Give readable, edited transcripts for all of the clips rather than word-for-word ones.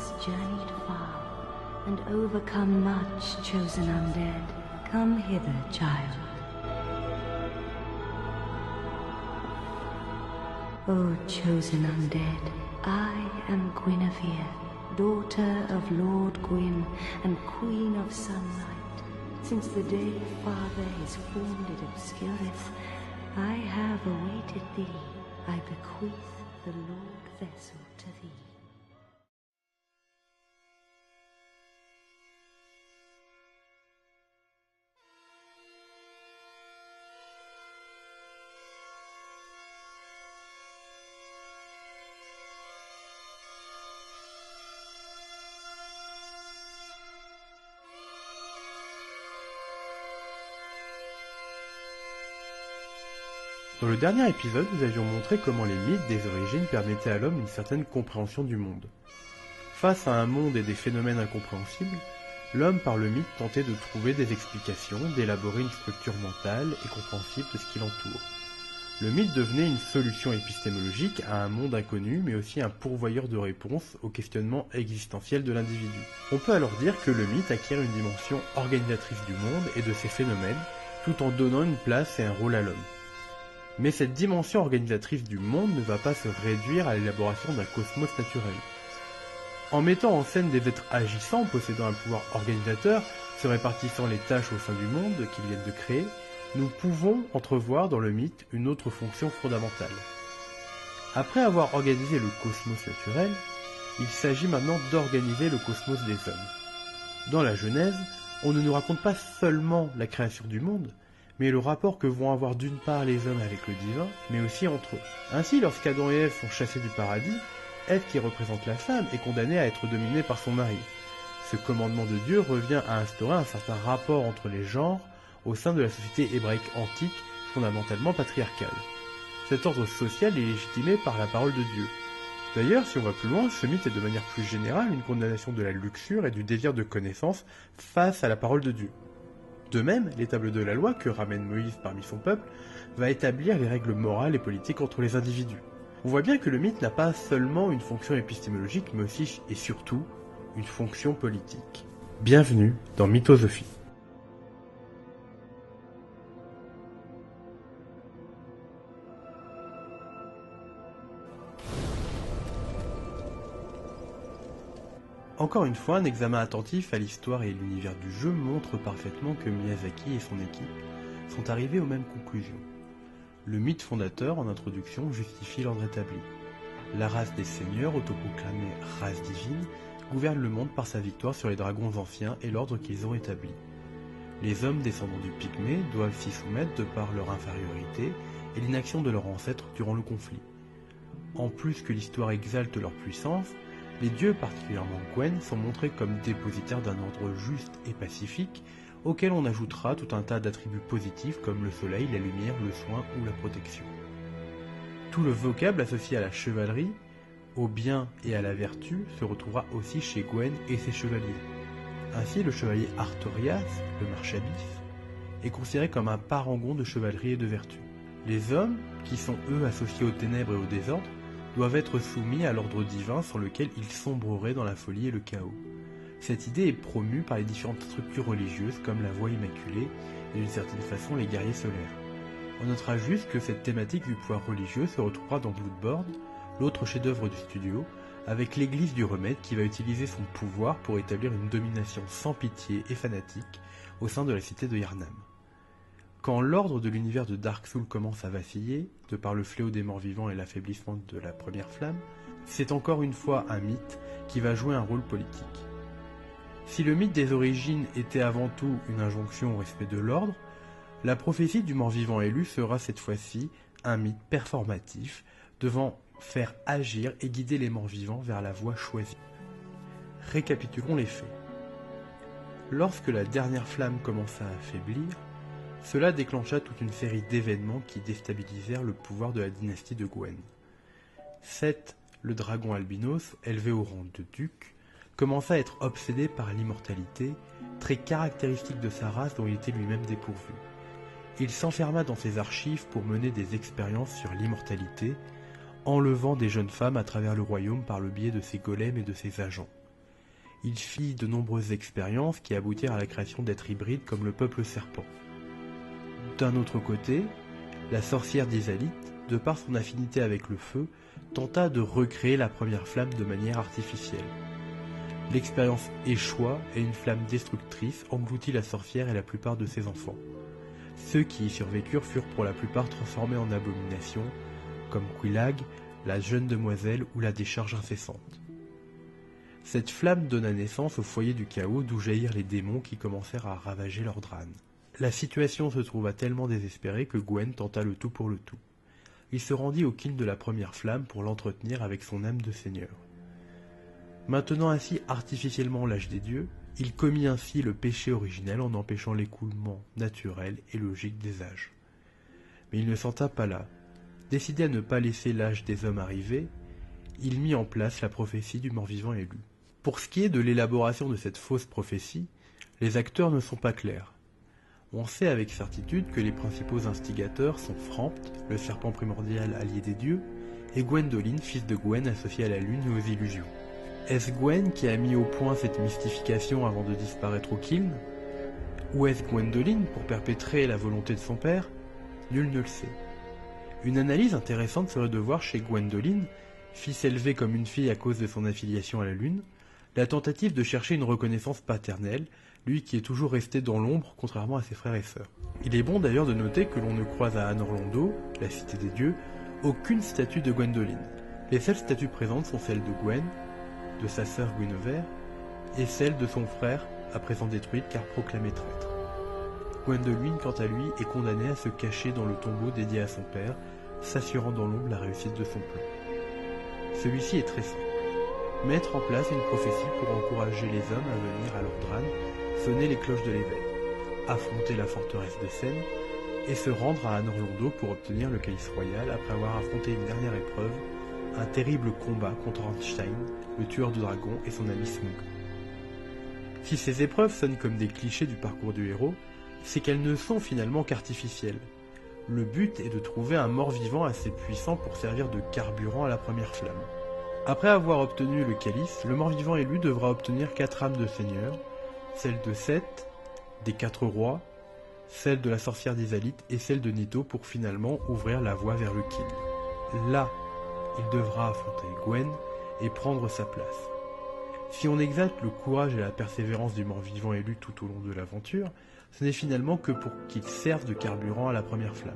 once journeyed far, and overcome much, chosen undead. Come hither, child. O chosen undead, I am Guinevere, daughter of Lord Gwyn and Queen of Sunlight. Since the day Father his form did obscureth, I have awaited thee. I bequeath the Lord vessel to thee. Dans le dernier épisode, nous avions montré comment les mythes des origines permettaient à l'homme une certaine compréhension du monde. Face à un monde et des phénomènes incompréhensibles, l'homme par le mythe tentait de trouver des explications, d'élaborer une structure mentale et compréhensible de ce qui l'entoure. Le mythe devenait une solution épistémologique à un monde inconnu, mais aussi un pourvoyeur de réponses aux questionnements existentiels de l'individu. On peut alors dire que le mythe acquiert une dimension organisatrice du monde et de ses phénomènes, tout en donnant une place et un rôle à l'homme. Mais cette dimension organisatrice du monde ne va pas se réduire à l'élaboration d'un cosmos naturel. En mettant en scène des êtres agissants, possédant un pouvoir organisateur, se répartissant les tâches au sein du monde qu'ils viennent de créer, nous pouvons entrevoir dans le mythe une autre fonction fondamentale. Après avoir organisé le cosmos naturel, il s'agit maintenant d'organiser le cosmos des hommes. Dans la Genèse, on ne nous raconte pas seulement la création du monde, mais le rapport que vont avoir d'une part les hommes avec le divin, mais aussi entre eux. Ainsi, lorsqu'Adam et Ève sont chassés du paradis, Ève, qui représente la femme, est condamnée à être dominée par son mari. Ce commandement de Dieu revient à instaurer un certain rapport entre les genres au sein de la société hébraïque antique, fondamentalement patriarcale. Cet ordre social est légitimé par la parole de Dieu. D'ailleurs, si on va plus loin, ce mythe est de manière plus générale une condamnation de la luxure et du désir de connaissance face à la parole de Dieu. De même, l'étable de la loi que ramène Moïse parmi son peuple va établir les règles morales et politiques entre les individus. On voit bien que le mythe n'a pas seulement une fonction épistémologique, mais aussi et surtout une fonction politique. Bienvenue dans Mythosophie. Encore une fois, un examen attentif à l'histoire et l'univers du jeu montre parfaitement que Miyazaki et son équipe sont arrivés aux mêmes conclusions. Le mythe fondateur, en introduction, justifie l'ordre établi. La race des seigneurs, autoproclamée race divine, gouverne le monde par sa victoire sur les dragons anciens et l'ordre qu'ils ont établi. Les hommes descendants du Pygmée doivent s'y soumettre de par leur infériorité et l'inaction de leurs ancêtres durant le conflit. En plus que l'histoire exalte leur puissance, les dieux, particulièrement Gwen, sont montrés comme dépositaires d'un ordre juste et pacifique, auquel on ajoutera tout un tas d'attributs positifs comme le soleil, la lumière, le soin ou la protection. Tout le vocable associé à la chevalerie, au bien et à la vertu se retrouvera aussi chez Gwen et ses chevaliers. Ainsi, le chevalier Artorias, le Marchabis, est considéré comme un parangon de chevalerie et de vertu. Les hommes, qui sont eux associés aux ténèbres et au désordre, doivent être soumis à l'ordre divin sans lequel ils sombreraient dans la folie et le chaos. Cette idée est promue par les différentes structures religieuses comme la Voie immaculée et d'une certaine façon les guerriers solaires. On notera juste que cette thématique du pouvoir religieux se retrouvera dans Bloodborne, l'autre chef-d'œuvre du studio, avec l'église du remède qui va utiliser son pouvoir pour établir une domination sans pitié et fanatique au sein de la cité de Yharnam. Quand l'ordre de l'univers de Dark Souls commence à vaciller, de par le fléau des morts vivants et l'affaiblissement de la première flamme, c'est encore une fois un mythe qui va jouer un rôle politique. Si le mythe des origines était avant tout une injonction au respect de l'ordre, la prophétie du mort-vivant élu sera cette fois-ci un mythe performatif devant faire agir et guider les morts-vivants vers la voie choisie. Récapitulons les faits. Lorsque la dernière flamme commença à affaiblir, cela déclencha toute une série d'événements qui déstabilisèrent le pouvoir de la dynastie de Gwen. Seth, le dragon albinos, élevé au rang de duc, commença à être obsédé par l'immortalité, trait caractéristique de sa race dont il était lui-même dépourvu. Il s'enferma dans ses archives pour mener des expériences sur l'immortalité, enlevant des jeunes femmes à travers le royaume par le biais de ses golems et de ses agents. Il fit de nombreuses expériences qui aboutirent à la création d'êtres hybrides comme le peuple serpent. D'un autre côté, la sorcière d'Izalith, de par son affinité avec le feu, tenta de recréer la première flamme de manière artificielle. L'expérience échoua et une flamme destructrice engloutit la sorcière et la plupart de ses enfants. Ceux qui y survécurent furent pour la plupart transformés en abominations, comme Quelaag, la jeune demoiselle ou la décharge incessante. Cette flamme donna naissance au foyer du chaos d'où jaillirent les démons qui commencèrent à ravager Lordraan. La situation se trouva tellement désespérée que Gwen tenta le tout pour le tout. Il se rendit au Khil de la première flamme pour l'entretenir avec son âme de seigneur. Maintenant ainsi artificiellement l'âge des dieux, il commit ainsi le péché originel en empêchant l'écoulement naturel et logique des âges. Mais il ne s'en tint pas là. Décidé à ne pas laisser l'âge des hommes arriver, il mit en place la prophétie du mort-vivant élu. Pour ce qui est de l'élaboration de cette fausse prophétie, les acteurs ne sont pas clairs. On sait avec certitude que les principaux instigateurs sont Frampt, le serpent primordial allié des dieux, et Gwendoline, fils de Gwen associé à la lune et aux illusions. Est-ce Gwen qui a mis au point cette mystification avant de disparaître au Khil? Ou est-ce Gwendoline pour perpétrer la volonté de son père? Nul ne le sait. Une analyse intéressante serait de voir chez Gwendoline, fils élevé comme une fille à cause de son affiliation à la lune, la tentative de chercher une reconnaissance paternelle, lui qui est toujours resté dans l'ombre contrairement à ses frères et sœurs. Il est bon d'ailleurs de noter que l'on ne croise à Anor Londo, la cité des dieux, aucune statue de Gwendoline. Les seules statues présentes sont celles de Gwen, de sa sœur Guinevere, et celle de son frère, à présent détruite car proclamé traître. Gwendoline, quant à lui, est condamnée à se cacher dans le tombeau dédié à son père, s'assurant dans l'ombre la réussite de son plan. Celui-ci est très simple. Mettre en place une prophétie pour encourager les hommes à venir à Lordraan, sonner les cloches de l'éveil, affronter la forteresse de Seine, et se rendre à Anor Londo pour obtenir le calice royal après avoir affronté une dernière épreuve, un terrible combat contre Ornstein, le tueur de dragons et son ami Smaug. Si ces épreuves sonnent comme des clichés du parcours du héros, c'est qu'elles ne sont finalement qu'artificielles. Le but est de trouver un mort-vivant assez puissant pour servir de carburant à la première flamme. Après avoir obtenu le calice, le mort-vivant élu devra obtenir 4 âmes de seigneur, celle de Seth, des 4 rois, celle de la sorcière d'Izalith et celle de Nito pour finalement ouvrir la voie vers le Khil. Là, il devra affronter Gwen et prendre sa place. Si on exalte le courage et la persévérance du mort-vivant élu tout au long de l'aventure, ce n'est finalement que pour qu'il serve de carburant à la première flamme.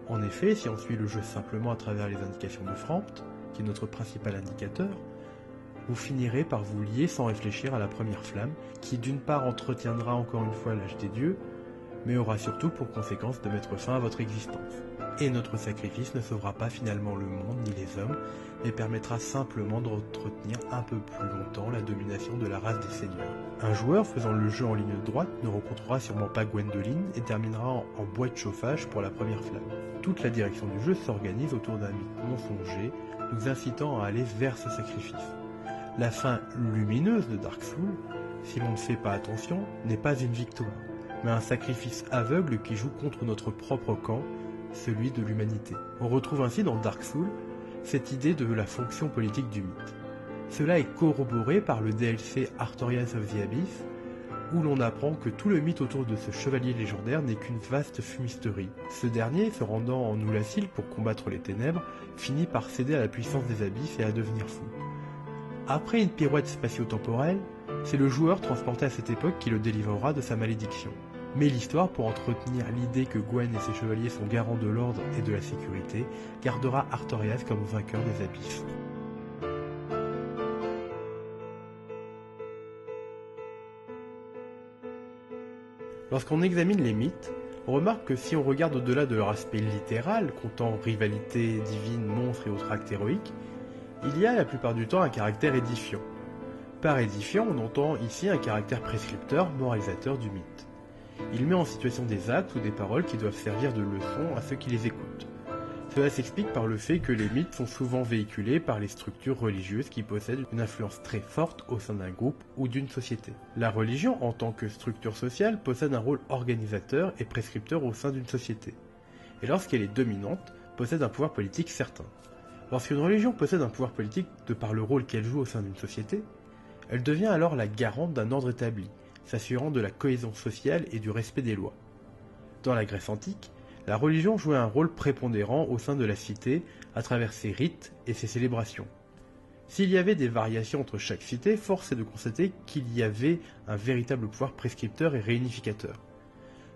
En effet, si on suit le jeu simplement à travers les indications de Frampt, qui est notre principal indicateur, vous finirez par vous lier sans réfléchir à la première flamme, qui d'une part entretiendra encore une fois l'âge des dieux, mais aura surtout pour conséquence de mettre fin à votre existence. Et notre sacrifice ne sauvera pas finalement le monde ni les hommes, mais permettra simplement de entretenir un peu plus longtemps la domination de la race des seigneurs. Un joueur faisant le jeu en ligne droite ne rencontrera sûrement pas Gwendoline et terminera en bois de chauffage pour la première flamme. Toute la direction du jeu s'organise autour d'un mythe mensonger, nous incitant à aller vers ce sacrifice. La fin lumineuse de Dark Souls, si l'on ne fait pas attention, n'est pas une victoire, mais un sacrifice aveugle qui joue contre notre propre camp, celui de l'humanité. On retrouve ainsi dans Dark Souls cette idée de la fonction politique du mythe. Cela est corroboré par le DLC Artorias of the Abyss, où l'on apprend que tout le mythe autour de ce chevalier légendaire n'est qu'une vaste fumisterie. Ce dernier, se rendant en Oulasil pour combattre les ténèbres, finit par céder à la puissance des abysses et à devenir fou. Après une pirouette spatio-temporelle, c'est le joueur transporté à cette époque qui le délivrera de sa malédiction. Mais l'histoire, pour entretenir l'idée que Gwen et ses chevaliers sont garants de l'ordre et de la sécurité, gardera Artorias comme vainqueur des abysses. Lorsqu'on examine les mythes, on remarque que si on regarde au-delà de leur aspect littéral, comptant rivalité divine, monstres et autres actes héroïques, il y a la plupart du temps un caractère édifiant. Par édifiant, on entend ici un caractère prescripteur, moralisateur du mythe. Il met en situation des actes ou des paroles qui doivent servir de leçon à ceux qui les écoutent. Cela s'explique par le fait que les mythes sont souvent véhiculés par les structures religieuses qui possèdent une influence très forte au sein d'un groupe ou d'une société. La religion, en tant que structure sociale, possède un rôle organisateur et prescripteur au sein d'une société. Et lorsqu'elle est dominante, possède un pouvoir politique certain. Lorsqu'une religion possède un pouvoir politique de par le rôle qu'elle joue au sein d'une société, Elle devient alors la garante d'un ordre établi, s'assurant de la cohésion sociale et du respect des lois. Dans la Grèce antique, la religion jouait un rôle prépondérant au sein de la cité à travers ses rites et ses célébrations. S'il y avait des variations entre chaque cité, force est de constater qu'il y avait un véritable pouvoir prescripteur et réunificateur.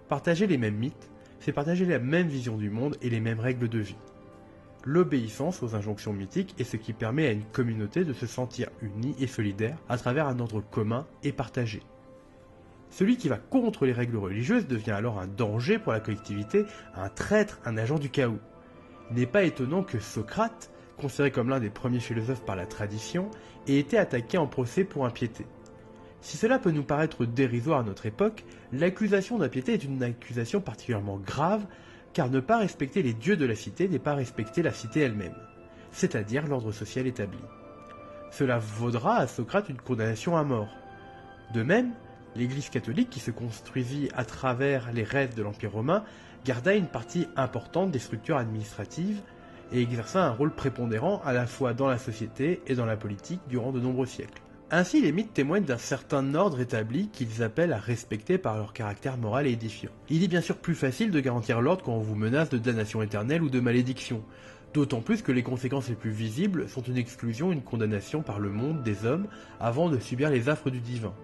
Partager les mêmes mythes, c'est partager la même vision du monde et les mêmes règles de vie. L'obéissance aux injonctions mythiques est ce qui permet à une communauté de se sentir unie et solidaire à travers un ordre commun et partagé. Celui qui va contre les règles religieuses devient alors un danger pour la collectivité, un traître, un agent du chaos. Il n'est pas étonnant que Socrate, considéré comme l'un des premiers philosophes par la tradition, ait été attaqué en procès pour impiété. Si cela peut nous paraître dérisoire à notre époque, l'accusation d'impiété est une accusation particulièrement grave, car ne pas respecter les dieux de la cité n'est pas respecter la cité elle-même, c'est-à-dire l'ordre social établi. Cela vaudra à Socrate une condamnation à mort. De même, l'Église catholique, qui se construisit à travers les restes de l'Empire romain, garda une partie importante des structures administratives et exerça un rôle prépondérant à la fois dans la société et dans la politique durant de nombreux siècles. Ainsi, les mythes témoignent d'un certain ordre établi qu'ils appellent à respecter par leur caractère moral et édifiant. Il est bien sûr plus facile de garantir l'ordre quand on vous menace de damnation éternelle ou de malédiction, d'autant plus que les conséquences les plus visibles sont une exclusion, une condamnation par le monde des hommes avant de subir les affres du divin.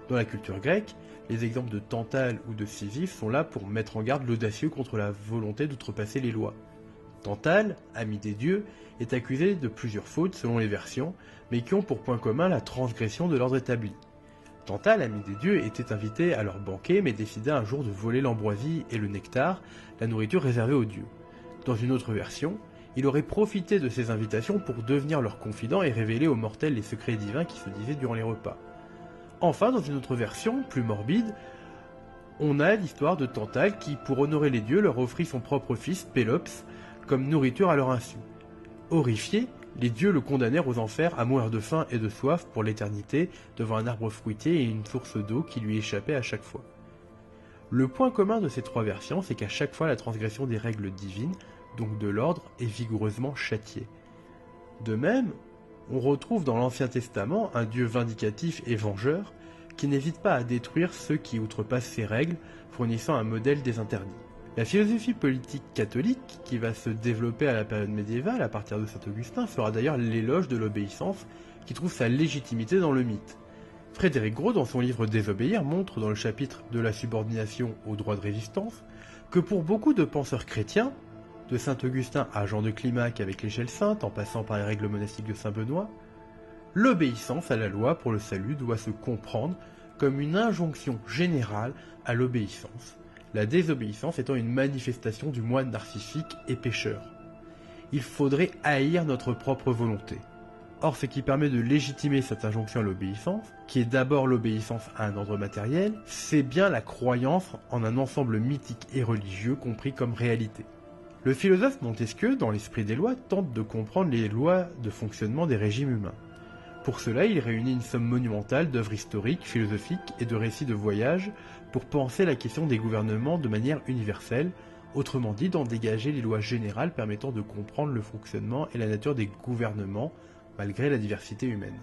Dans la culture grecque, les exemples de Tantale ou de Sisyphe sont là pour mettre en garde l'audacieux contre la volonté d'outrepasser les lois. Tantale, ami des dieux, est accusé de plusieurs fautes selon les versions, mais qui ont pour point commun la transgression de l'ordre établi. Tantale, ami des dieux, était invité à leur banquet, mais décida un jour de voler l'ambroisie et le nectar, la nourriture réservée aux dieux. Dans une autre version, il aurait profité de ces invitations pour devenir leur confident et révéler aux mortels les secrets divins qui se disaient durant les repas. Enfin, dans une autre version, plus morbide, on a l'histoire de Tantale qui, pour honorer les dieux, leur offrit son propre fils, Pélops, comme nourriture à leur insu. Horrifiés, les dieux le condamnèrent aux enfers à mourir de faim et de soif pour l'éternité devant un arbre fruitier et une source d'eau qui lui échappait à chaque fois. Le point commun de ces trois versions, c'est qu'à chaque fois la transgression des règles divines, donc de l'ordre, est vigoureusement châtiée. De même, on retrouve dans l'Ancien Testament un Dieu vindicatif et vengeur qui n'hésite pas à détruire ceux qui outrepassent ses règles, fournissant un modèle des interdits. La philosophie politique catholique, qui va se développer à la période médiévale à partir de Saint-Augustin, fera d'ailleurs l'éloge de l'obéissance, qui trouve sa légitimité dans le mythe. Frédéric Gros, dans son livre Désobéir, montre dans le chapitre de la subordination au droit de résistance, que pour beaucoup de penseurs chrétiens, de Saint-Augustin à Jean de Climac avec l'échelle sainte, en passant par les règles monastiques de Saint-Benoît, l'obéissance à la loi pour le salut doit se comprendre comme une injonction générale à l'obéissance, la désobéissance étant une manifestation du moi narcissique et pécheur. Il faudrait haïr notre propre volonté. Or, ce qui permet de légitimer cette injonction à l'obéissance, qui est d'abord l'obéissance à un ordre matériel, c'est bien la croyance en un ensemble mythique et religieux compris comme réalité. Le philosophe Montesquieu, dans l'Esprit des lois, tente de comprendre les lois de fonctionnement des régimes humains. Pour cela, il réunit une somme monumentale d'œuvres historiques, philosophiques et de récits de voyages pour penser la question des gouvernements de manière universelle, autrement dit d'en dégager les lois générales permettant de comprendre le fonctionnement et la nature des gouvernements malgré la diversité humaine.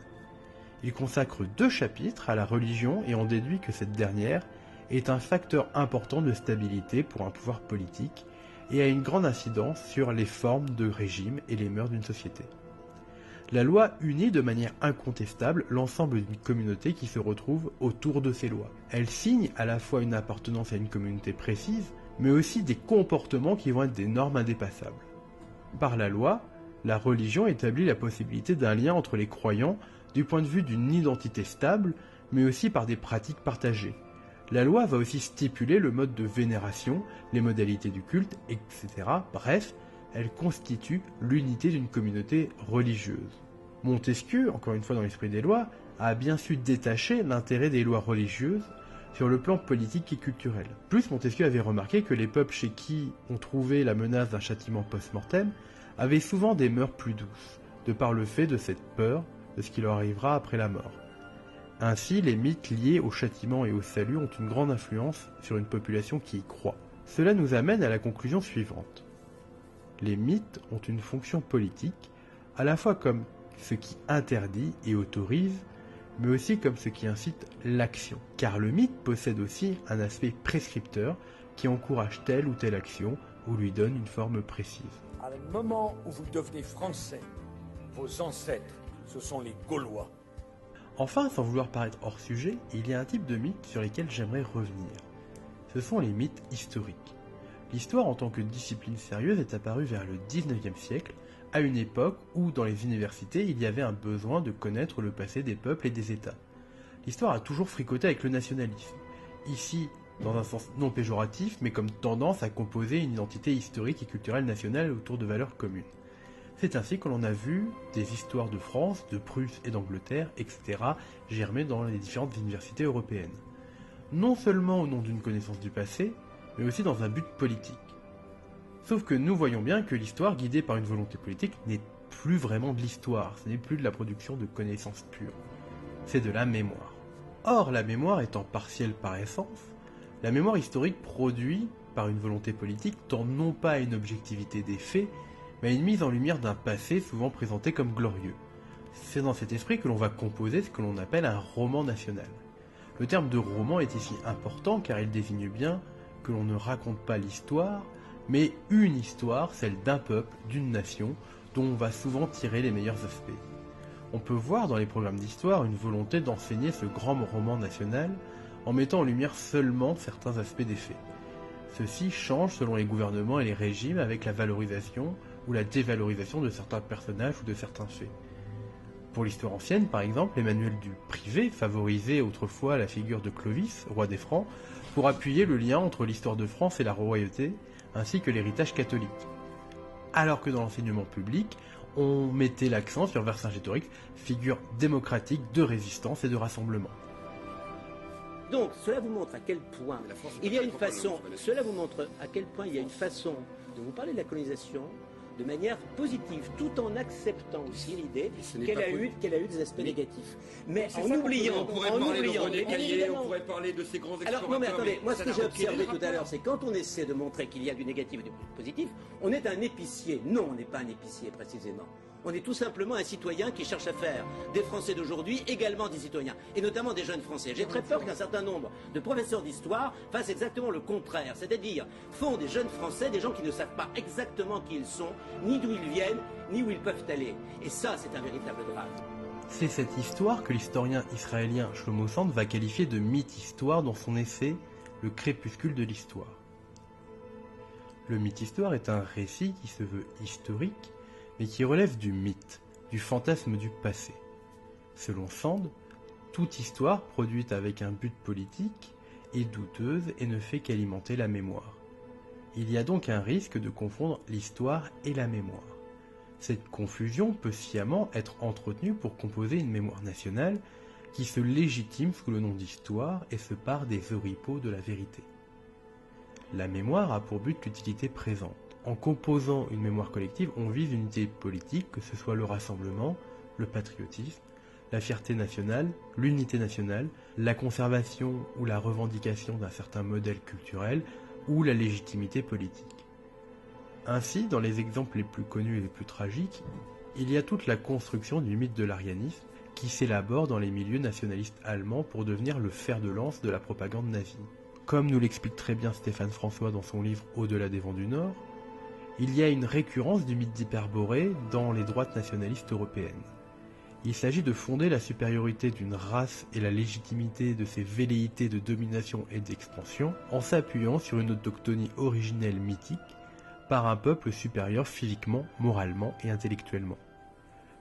Il consacre 2 chapitres à la religion et en déduit que cette dernière est un facteur important de stabilité pour un pouvoir politique et a une grande incidence sur les formes de régime et les mœurs d'une société. La loi unit de manière incontestable l'ensemble d'une communauté qui se retrouve autour de ces lois. Elle signe à la fois une appartenance à une communauté précise, mais aussi des comportements qui vont être des normes indépassables. Par la loi, la religion établit la possibilité d'un lien entre les croyants du point de vue d'une identité stable, mais aussi par des pratiques partagées. La loi va aussi stipuler le mode de vénération, les modalités du culte, etc. Bref, elle constitue l'unité d'une communauté religieuse. Montesquieu, encore une fois dans l'Esprit des lois, a bien su détacher l'intérêt des lois religieuses sur le plan politique et culturel. Plus, Montesquieu avait remarqué que les peuples chez qui on trouvait la menace d'un châtiment post-mortem avaient souvent des mœurs plus douces, de par le fait de cette peur de ce qui leur arrivera après la mort. Ainsi, les mythes liés au châtiment et au salut ont une grande influence sur une population qui y croit. Cela nous amène à la conclusion suivante. Les mythes ont une fonction politique, à la fois comme ce qui interdit et autorise, mais aussi comme ce qui incite l'action. Car le mythe possède aussi un aspect prescripteur qui encourage telle ou telle action ou lui donne une forme précise. À le moment où vous devenez français, vos ancêtres, ce sont les Gaulois. Enfin, sans vouloir paraître hors sujet, il y a un type de mythe sur lesquels j'aimerais revenir. Ce sont les mythes historiques. L'histoire en tant que discipline sérieuse est apparue vers le 19e siècle, à une époque où, dans les universités, il y avait un besoin de connaître le passé des peuples et des États. L'histoire a toujours fricoté avec le nationalisme. Ici, dans un sens non péjoratif, mais comme tendance à composer une identité historique et culturelle nationale autour de valeurs communes. C'est ainsi que l'on a vu des histoires de France, de Prusse et d'Angleterre, etc. germer dans les différentes universités européennes. Non seulement au nom d'une connaissance du passé, mais aussi dans un but politique. Sauf que nous voyons bien que l'histoire, guidée par une volonté politique, n'est plus vraiment de l'histoire, ce n'est plus de la production de connaissances pures. C'est de la mémoire. Or, la mémoire étant partielle par essence, la mémoire historique produit par une volonté politique tend non pas à une objectivité des faits, mais à une mise en lumière d'un passé souvent présenté comme glorieux. C'est dans cet esprit que l'on va composer ce que l'on appelle un roman national. Le terme de roman est ici important car il désigne bien que l'on ne raconte pas l'histoire, mais une histoire, celle d'un peuple, d'une nation, dont on va souvent tirer les meilleurs aspects. On peut voir dans les programmes d'histoire une volonté d'enseigner ce grand roman national en mettant en lumière seulement certains aspects des faits. Ceci change selon les gouvernements et les régimes avec la valorisation ou la dévalorisation de certains personnages ou de certains faits. Pour l'histoire ancienne, par exemple, Emmanuel du Privé favorisait autrefois la figure de Clovis, roi des Francs, pour appuyer le lien entre l'histoire de France et la royauté, ainsi que l'héritage catholique. Alors que dans l'enseignement public, on mettait l'accent sur Vercingétorix, figure démocratique de résistance et de rassemblement. Donc, cela vous montre à quel point il y a une façon, cela vous montre à quel point il y a une façon de vous parler de la colonisation de manière positive, tout en acceptant aussi l'idée qu'elle a eu des aspects négatifs. Mais en oubliant, on pourrait parler de René Caillé, on pourrait parler de ces grands explorateurs. Alors non mais attendez, moi ce que j'ai observé tout à l'heure, c'est quand on essaie de montrer qu'il y a du négatif et du positif, on est un épicier. Non, on n'est pas un épicier précisément. On est tout simplement un citoyen qui cherche à faire des Français d'aujourd'hui également des citoyens, et notamment des jeunes Français. J'ai très peur qu'un certain nombre de professeurs d'histoire fassent exactement le contraire, c'est-à-dire font des jeunes Français des gens qui ne savent pas exactement qui ils sont, ni d'où ils viennent, ni où ils peuvent aller. Et ça, c'est un véritable drame. C'est cette histoire que l'historien israélien Shlomo Sand va qualifier de mythe-histoire dans son essai « Le crépuscule de l'histoire ». Le mythe-histoire est un récit qui se veut historique, mais qui relève du mythe, du fantasme du passé. Selon Sand, toute histoire produite avec un but politique est douteuse et ne fait qu'alimenter la mémoire. Il y a donc un risque de confondre l'histoire et la mémoire. Cette confusion peut sciemment être entretenue pour composer une mémoire nationale qui se légitime sous le nom d'histoire et se pare des oripeaux de la vérité. La mémoire a pour but l'utilité présente. En composant une mémoire collective, on vise une unité politique, que ce soit le rassemblement, le patriotisme, la fierté nationale, l'unité nationale, la conservation ou la revendication d'un certain modèle culturel, ou la légitimité politique. Ainsi, dans les exemples les plus connus et les plus tragiques, il y a toute la construction du mythe de l'arianisme qui s'élabore dans les milieux nationalistes allemands pour devenir le fer de lance de la propagande nazie. Comme nous l'explique très bien Stéphane François dans son livre Au-delà des vents du Nord, il y a une récurrence du mythe d'Hyperborée dans les droites nationalistes européennes. Il s'agit de fonder la supériorité d'une race et la légitimité de ses velléités de domination et d'expansion en s'appuyant sur une autochtonie originelle mythique par un peuple supérieur physiquement, moralement et intellectuellement.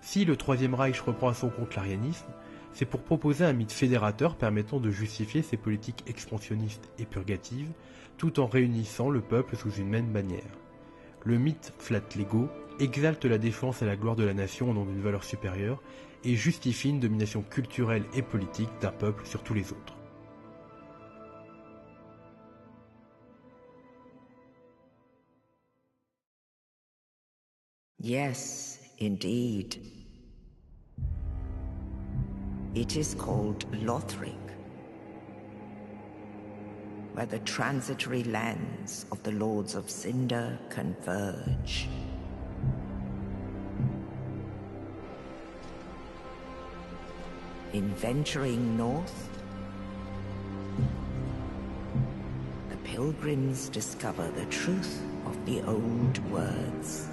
Si le Troisième Reich reprend à son compte l'arianisme, c'est pour proposer un mythe fédérateur permettant de justifier ses politiques expansionnistes et purgatives, tout en réunissant le peuple sous une même bannière. Le mythe flatte l'ego, exalte la défense et la gloire de la nation au nom d'une valeur supérieure, et justifie une domination culturelle et politique d'un peuple sur tous les autres. Yes, indeed. It is called Lothric, where the transitory lands of the Lords of Cinder converge. In venturing north, the pilgrims discover the truth of the old words.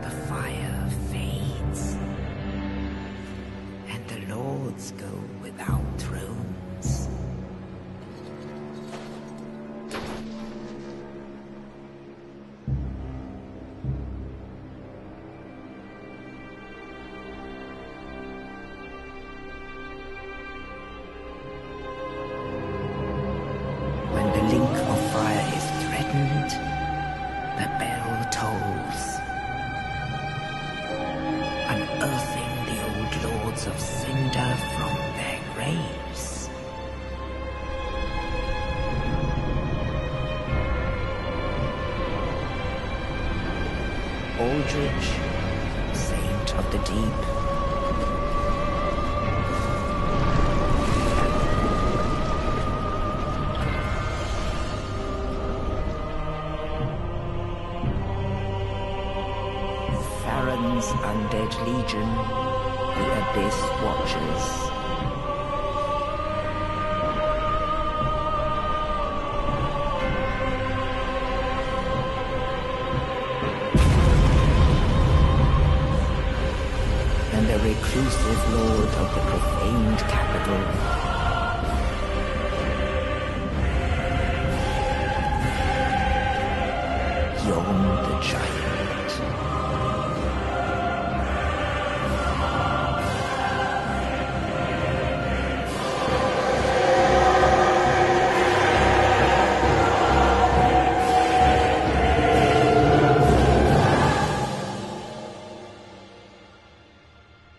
The fire fades, and the lords go without thrones. When the link of fire is threatened, the bell tolls, unearthing the old lords of Cinder from their graves. Aldrich, saint of the deep, Farron's undead legion, the Abyss Watchers. And the reclusive lord of the profaned capital. Yon the Giant.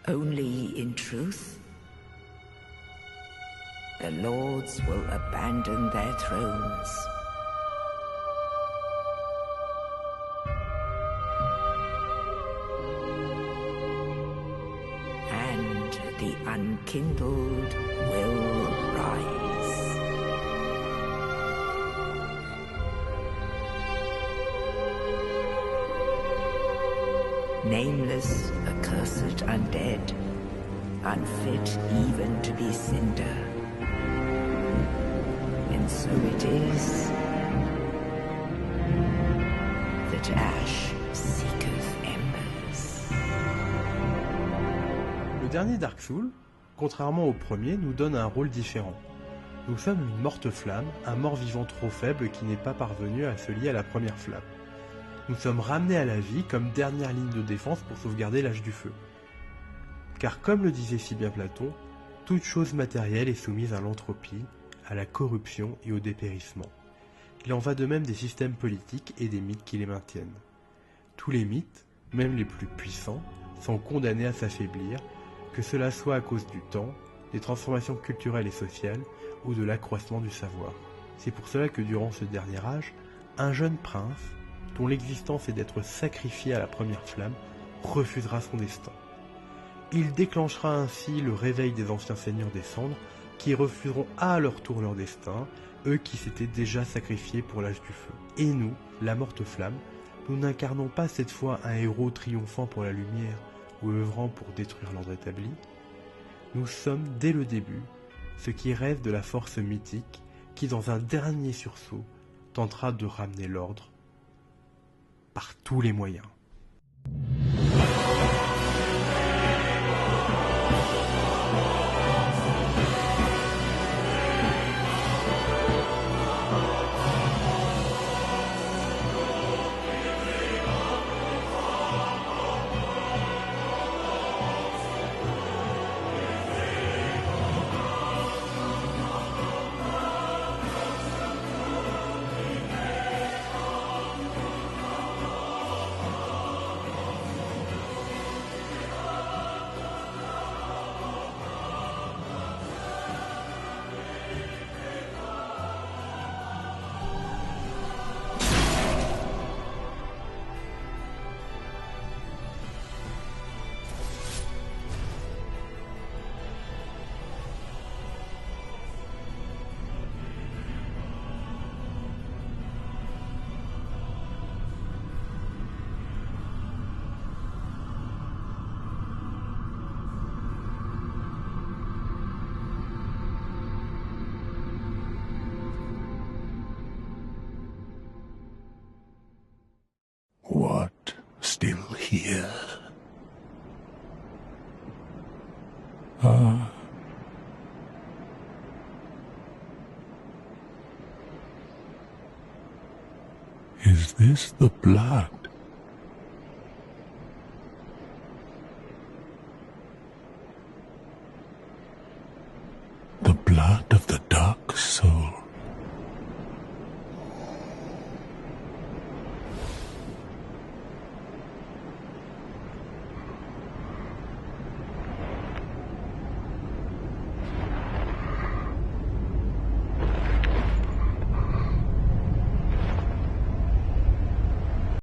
Only in truth, the lords will abandon their thrones. And the unkindled will rise. Nameless, accursed undead, unfit even to be cinder. And so it is that ash seeketh embers. Le dernier Dark Souls, contrairement au premier, nous donne un rôle différent. Nous sommes une morte flamme, un mort-vivant trop faible qui n'est pas parvenu à se lier à la première flamme. Nous sommes ramenés à la vie comme dernière ligne de défense pour sauvegarder l'âge du feu. Car comme le disait si bien Platon, toute chose matérielle est soumise à l'entropie, à la corruption et au dépérissement. Il en va de même des systèmes politiques et des mythes qui les maintiennent. Tous les mythes, même les plus puissants, sont condamnés à s'affaiblir, que cela soit à cause du temps, des transformations culturelles et sociales, ou de l'accroissement du savoir. C'est pour cela que durant ce dernier âge, un jeune prince, dont l'existence est d'être sacrifié à la première flamme, refusera son destin. Il déclenchera ainsi le réveil des anciens seigneurs des cendres, qui refuseront à leur tour leur destin, eux qui s'étaient déjà sacrifiés pour l'âge du feu. Et nous, la morte flamme, nous n'incarnons pas cette fois un héros triomphant pour la lumière ou œuvrant pour détruire l'ordre établi. Nous sommes, dès le début, ce qui reste de la force mythique qui, dans un dernier sursaut, tentera de ramener l'ordre par tous les moyens. what? Still here? Ah. Is this the blood